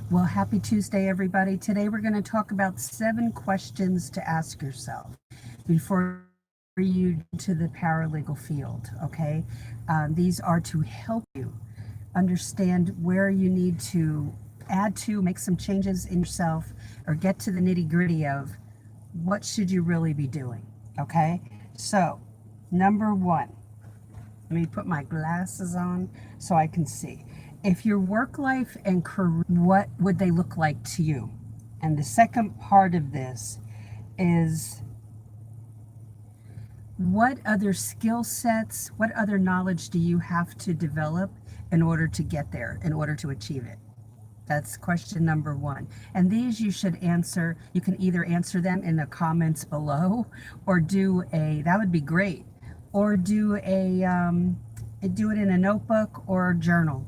Well, happy Tuesday, everybody. Today we're going to talk about 7 questions to ask yourself before you to the paralegal field, okay? These are to help you understand where you need to add to, make some changes in yourself, or get to the nitty gritty of what should you really be doing, okay? So, number 1, let me put my glasses on so I can see. If your work life and career, what would they look like to you? And the second part of this is what other skill sets, what other knowledge do you have to develop in order to get there, in order to achieve it? That's question number 1. And these you should answer. You can either answer them in the comments below or that would be great, or do it in a notebook or a journal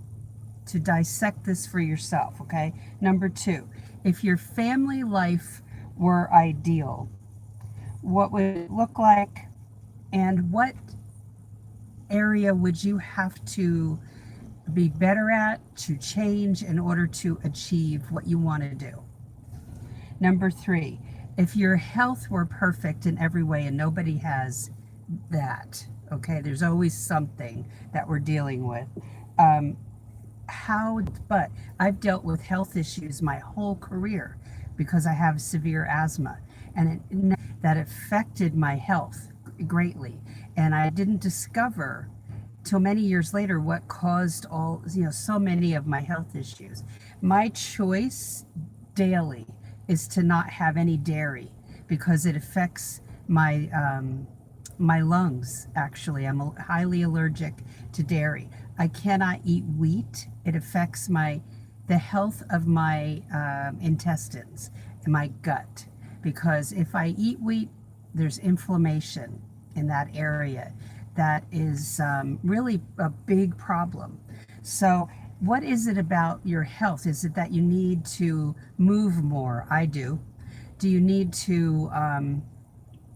to dissect this for yourself, okay? Number 2, if your family life were ideal, what would it look like, and what area would you have to be better at, to change in order to achieve what you want to do? Number 3, if your health were perfect in every way, and nobody has that, okay, there's always something that we're dealing with. But I've dealt with health issues my whole career because I have severe asthma, and that affected my health greatly. And I didn't discover till many years later what caused so many of my health issues. My choice daily is to not have any dairy because it affects my lungs. Actually, I'm highly allergic to dairy. I cannot eat wheat. It affects the health of my intestines and my gut, because if I eat wheat, there's inflammation in that area. That is really a big problem. So what is it about your health? Is it that you need to move more? I do. Do you need to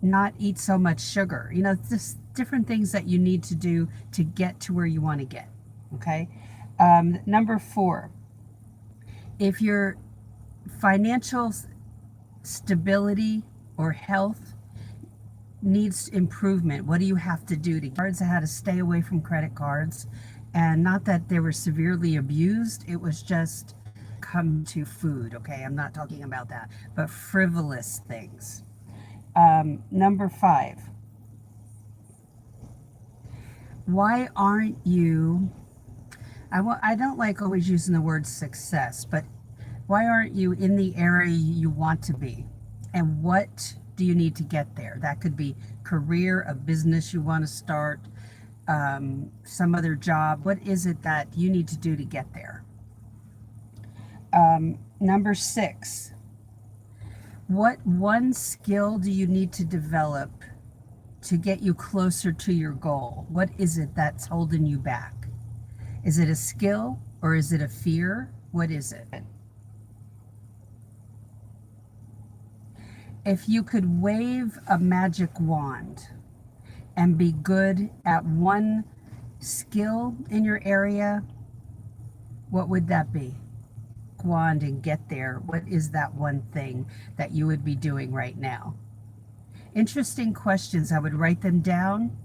not eat so much sugar? Just different things that you need to do to get to where you want to get, okay? Number 4, if your financial stability or health needs improvement, what do you have to do to cards? I had to stay away from credit cards, and not that they were severely abused, it was just come to food, okay? I'm not talking about that, but frivolous things. Number 5, why aren't you, I don't like always using the word success, but why aren't you in the area you want to be? And what do you need to get there? That could be career, a business you want to start, some other job. What is it that you need to do to get there? Number 6, what one skill do you need to develop to get you closer to your goal? What is it that's holding you back? Is it a skill or is it a fear? What is it? If you could wave a magic wand and be good at one skill in your area, what would that be? Wand and get there. What is that one thing that you would be doing right now? Interesting questions. I would write them down,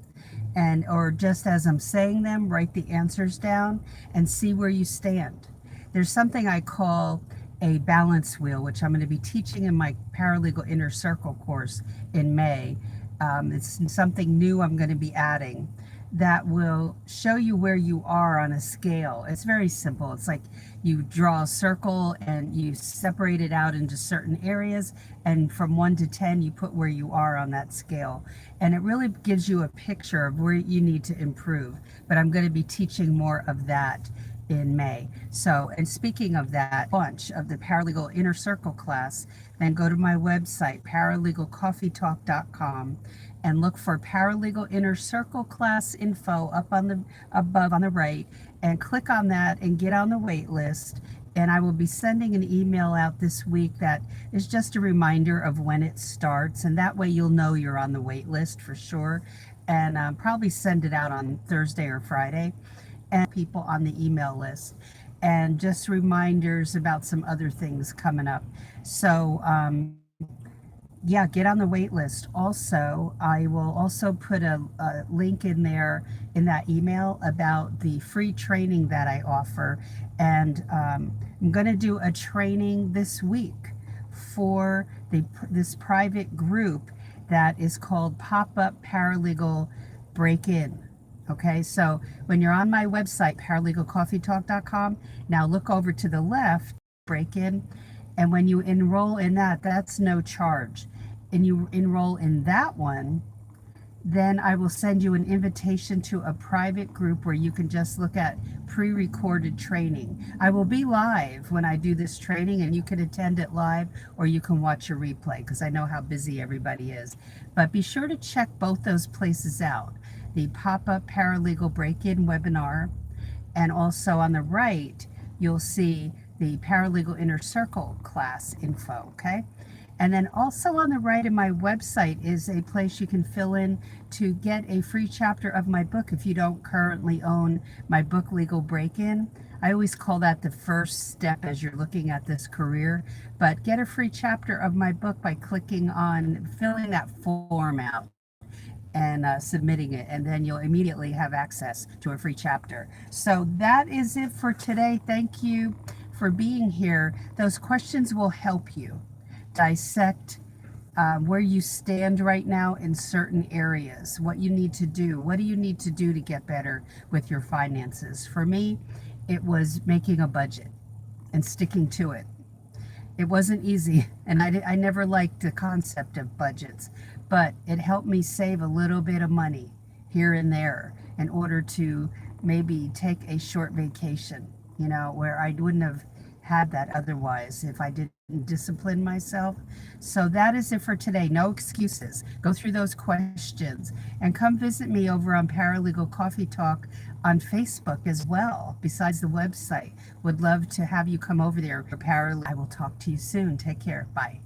or just as I'm saying them, write the answers down and see where you stand. There's something I call a balance wheel, which I'm going to be teaching in my Paralegal Inner Circle course in May. It's something new I'm going to be adding that will show you where you are on a scale. It's very simple. It's like you draw a circle and you separate it out into certain areas, and from 1 to 10 you put where you are on that scale, and it really gives you a picture of where you need to improve. But I'm going to be teaching more of that in May. So, and speaking of that, bunch of the Paralegal Inner Circle class, then go to my website, paralegalcoffeetalk.com, and look for Paralegal Inner Circle class info up on the above on the right, and click on that and get on the wait list. And I will be sending an email out this week that is just a reminder of when it starts, and that way you'll know you're on the wait list for sure. And probably send it out on Thursday or Friday, and people on the email list. and just reminders about some other things coming up. So, yeah, get on the wait list. Also, I will also put a link in there in that email about the free training that I offer. And I'm going to do a training this week for this private group that is called Pop-Up Paralegal Break-In. Okay, so when you're on my website, paralegalcoffeetalk.com, now look over to the left, break in, and when you enroll in that, that's no charge. And you enroll in that one, then I will send you an invitation to a private group where you can just look at pre-recorded training. I will be live when I do this training, and you can attend it live or you can watch a replay because I know how busy everybody is. But be sure to check both those places out. The Pop-Up Paralegal Break-In webinar, and also on the right, you'll see the Paralegal Inner Circle class info, okay? And then also on the right of my website is a place you can fill in to get a free chapter of my book if you don't currently own my book, Legal Break-In. I always call that the first step as you're looking at this career. But get a free chapter of my book by clicking on filling that form out and submitting it, and then you'll immediately have access to a free chapter. So that is it for today. Thank you for being here. Those questions will help you dissect where you stand right now in certain areas, what you need to do. What do you need to do to get better with your finances? For me, it was making a budget and sticking to it. It wasn't easy, and I never liked the concept of budgets, but it helped me save a little bit of money here and there in order to maybe take a short vacation, where I wouldn't have had that otherwise if I didn't discipline myself. So that is it for today. No excuses. Go through those questions and come visit me over on Paralegal Coffee Talk on Facebook as well, besides the website. Would love to have you come over there for Paralegal. I will talk to you soon. Take care. Bye.